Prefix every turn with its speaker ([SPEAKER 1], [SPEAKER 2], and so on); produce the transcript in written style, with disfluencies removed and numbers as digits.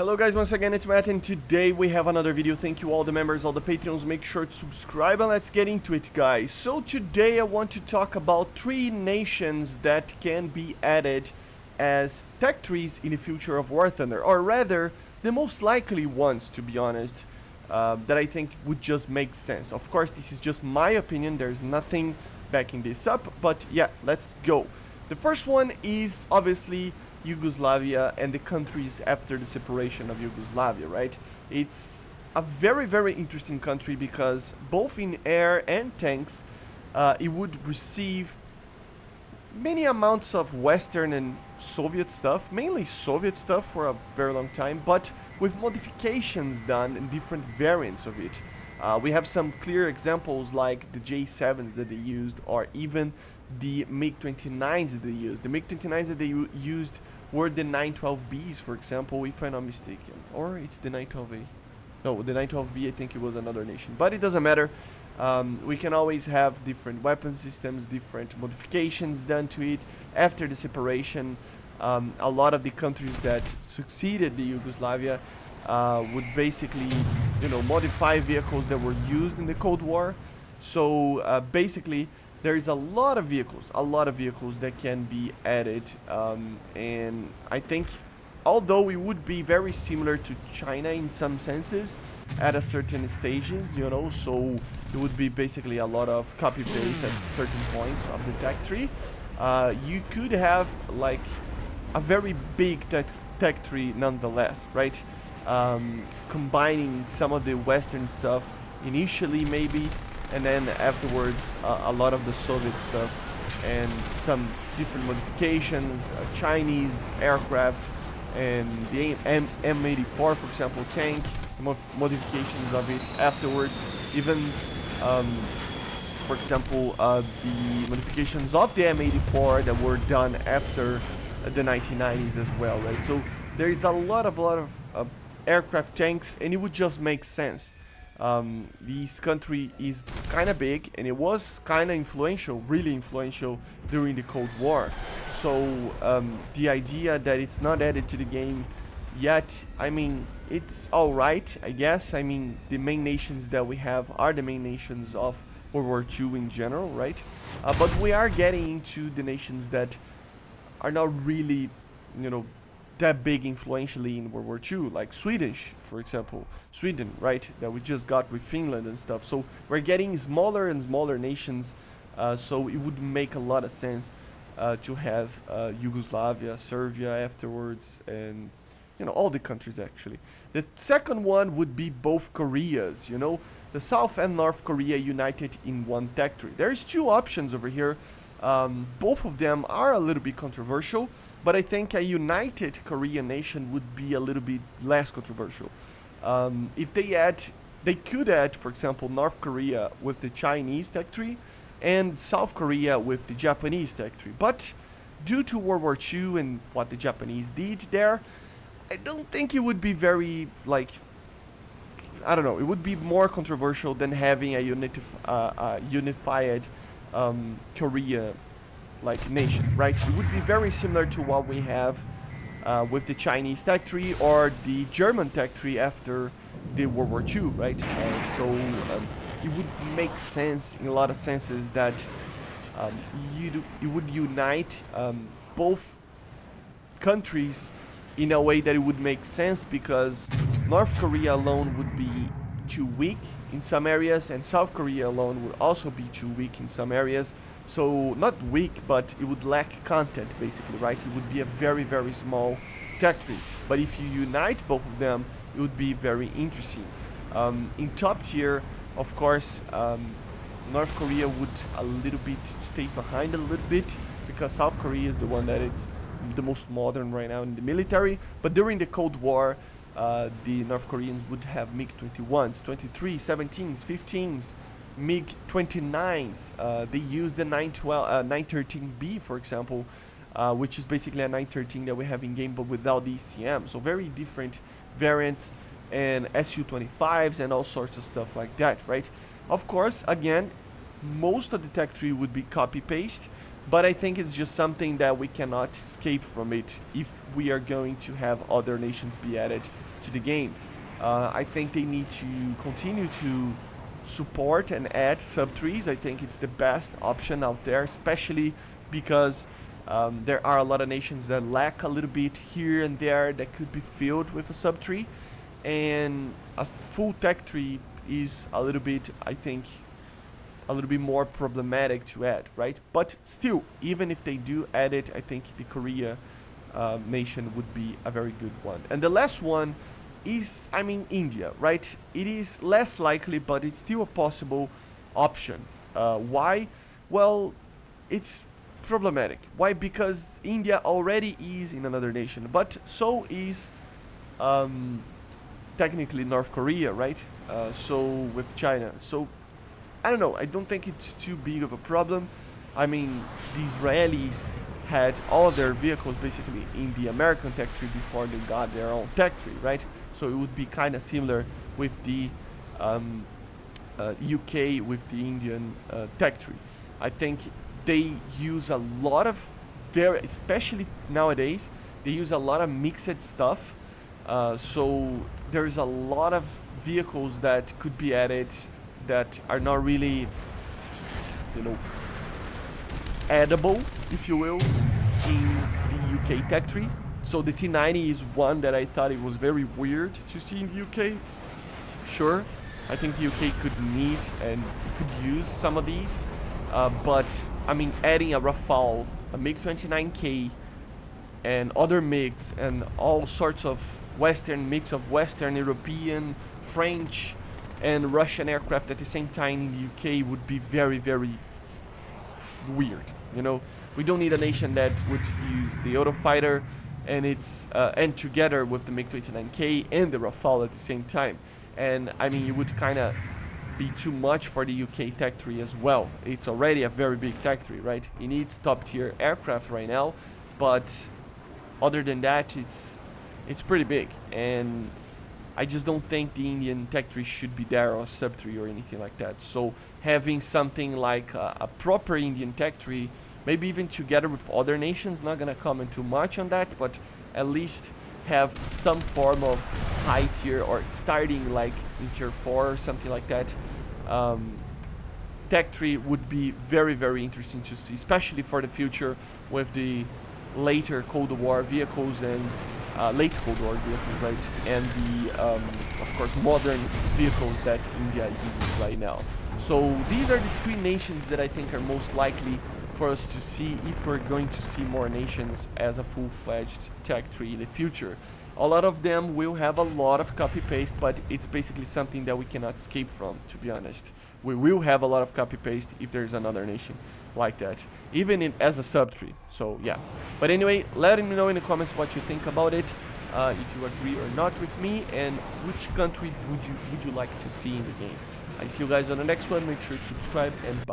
[SPEAKER 1] Hello guys, once again it's Matt, and today we have another video. Thank you all the members, all the Patreons, make sure to subscribe and let's get into it guys. So today I want to talk about 3 nations that can be added as tech trees in the future of War Thunder, or rather the most likely ones, to be honest, that I think would just make sense. Of course this is just my opinion, there's nothing backing this up, but yeah, let's go. The first one is obviously Yugoslavia and the countries after the separation of Yugoslavia, right? It's a very interesting country because both in air and tanks it would receive many amounts of Western and Soviet stuff, mainly Soviet stuff for a very long time, but with modifications done in different variants of it. We have some clear examples like the J7s that they used, or even the MiG-29s that they used. The MiG-29s that they used were the 912Bs, for example, if I'm not mistaken. Or it's the 912A. No, the 912B, I think it was another nation. But it doesn't matter. We can always have different weapon systems, different modifications done to it. After the separation, a lot of the countries that succeeded the Yugoslavia would basically, modify vehicles that were used in the Cold War. So basically, there is a lot of vehicles that can be added, and I think, although it would be very similar to China in some senses at a certain stages, so it would be basically a lot of copy-paste at certain points of the tech tree. You could have like a very big tech tree nonetheless, right? Combining some of the Western stuff initially maybe, and then afterwards a lot of the Soviet stuff and some different modifications, Chinese aircraft and the M84, for example, tank, modifications of it afterwards, even for example the modifications of the M84 that were done after the 1990s as well, right? So there is a lot of aircraft, tanks, and it would just make sense. This country is kind of big, and it was kind of influential, really influential during the Cold War. So the idea that it's not added to the game yet, I mean, it's alright, I guess. I mean, the main nations that we have are the main nations of World War II in general, right? But we are getting into the nations that are not really, that big influentially in World War II, like Swedish, for example, Sweden, right, that we just got with Finland and stuff. So we're getting smaller and smaller nations, so it would make a lot of sense to have Yugoslavia, Serbia afterwards, and all the countries actually. The second one would be both Koreas, the South and North Korea united in one tech tree. There's 2 options over here. Both of them are a little bit controversial, but I think a united Korean nation would be a little bit less controversial. If they could add, for example, North Korea with the Chinese tech tree and South Korea with the Japanese tech tree. But due to World War II and what the Japanese did there, I don't think it would be very, I don't know, it would be more controversial than having a unified Korea nation, right? It would be very similar to what we have with the Chinese tech tree or the German tech tree after the World War II, right? So it would make sense in a lot of senses that you would unite both countries in a way that it would make sense, because North Korea alone would be too weak in some areas, and South Korea alone would also be too weak in some areas. So not weak, but it would lack content basically, right? It would be a very small tech tree. But if you unite both of them, it would be very interesting. In top tier, of course, North Korea would a little bit stay behind a little bit, because South Korea is the one that is the most modern right now in the military. But during the Cold War, the North Koreans would have MiG-21s, 23, 17s, 15s, MiG-29s. They used the 913B, for example, which is basically a 913 that we have in game but without the ECM. So very different variants, and Su-25s and all sorts of stuff like that, right? Of course, again, most of the tech tree would be copy-paste, but I think it's just something that we cannot escape from it if we are going to have other nations be added to the game. I think they need to continue to support and add sub-trees. I think it's the best option out there, especially because there are a lot of nations that lack a little bit here and there that could be filled with a sub-tree, and a full tech tree is a little bit, I think, a little bit more problematic to add, right? But still, even if they do add it, I think the Korea nation would be a very good one. And the last one is, I mean, India, right? It is less likely, but it's still a possible option. Why? Well, it's problematic. Why? Because India already is in another nation, but so is technically North Korea, right? So with China. So I don't know, I don't think it's too big of a problem. I mean, the Israelis had all their vehicles basically in the American tech tree before they got their own tech tree, right? So it would be kind of similar with the UK with the Indian tech tree. I think they use a lot of especially nowadays, they use a lot of mixed stuff. So there's a lot of vehicles that could be added that are not really, you know, addable, if you will, in the UK tech tree. So the T90 is one that I thought it was very weird to see in the UK. Sure, I think the UK could need and could use some of these, but I mean, adding a Rafale, a MiG-29K, and other MiGs, and all sorts of mix of Western, European, French, and Russian aircraft at the same time in the UK would be very, very weird. You know, we don't need a nation that would use the Eurofighter and together with the MiG-29K and the Rafale at the same time. And I mean, it would kind of be too much for the UK tech tree as well. It's already a very big tech tree, right? It needs top tier aircraft right now, but other than that, it's pretty big. And I just don't think the Indian tech tree should be there, or sub tree or anything like that. So having something like a proper Indian tech tree, maybe even together with other nations, not gonna comment too much on that, but at least have some form of high tier or starting like in tier 4 or something like that. Tech tree would be very, very interesting to see, especially for the future with the later Cold War vehicles and late Cold War vehicles, right? And the, of course, modern vehicles that India uses right now. So these are the three nations that I think are most likely for us to see if we're going to see more nations as a full-fledged tech tree in the future. A lot of them will have a lot of copy-paste, but it's basically something that we cannot escape from, to be honest. We will have a lot of copy-paste if there's another nation like that, even as a sub-tree. So yeah. But anyway, let me know in the comments what you think about it, if you agree or not with me, and which country would you like to see in the game. I see you guys on the next one. Make sure to subscribe, and bye.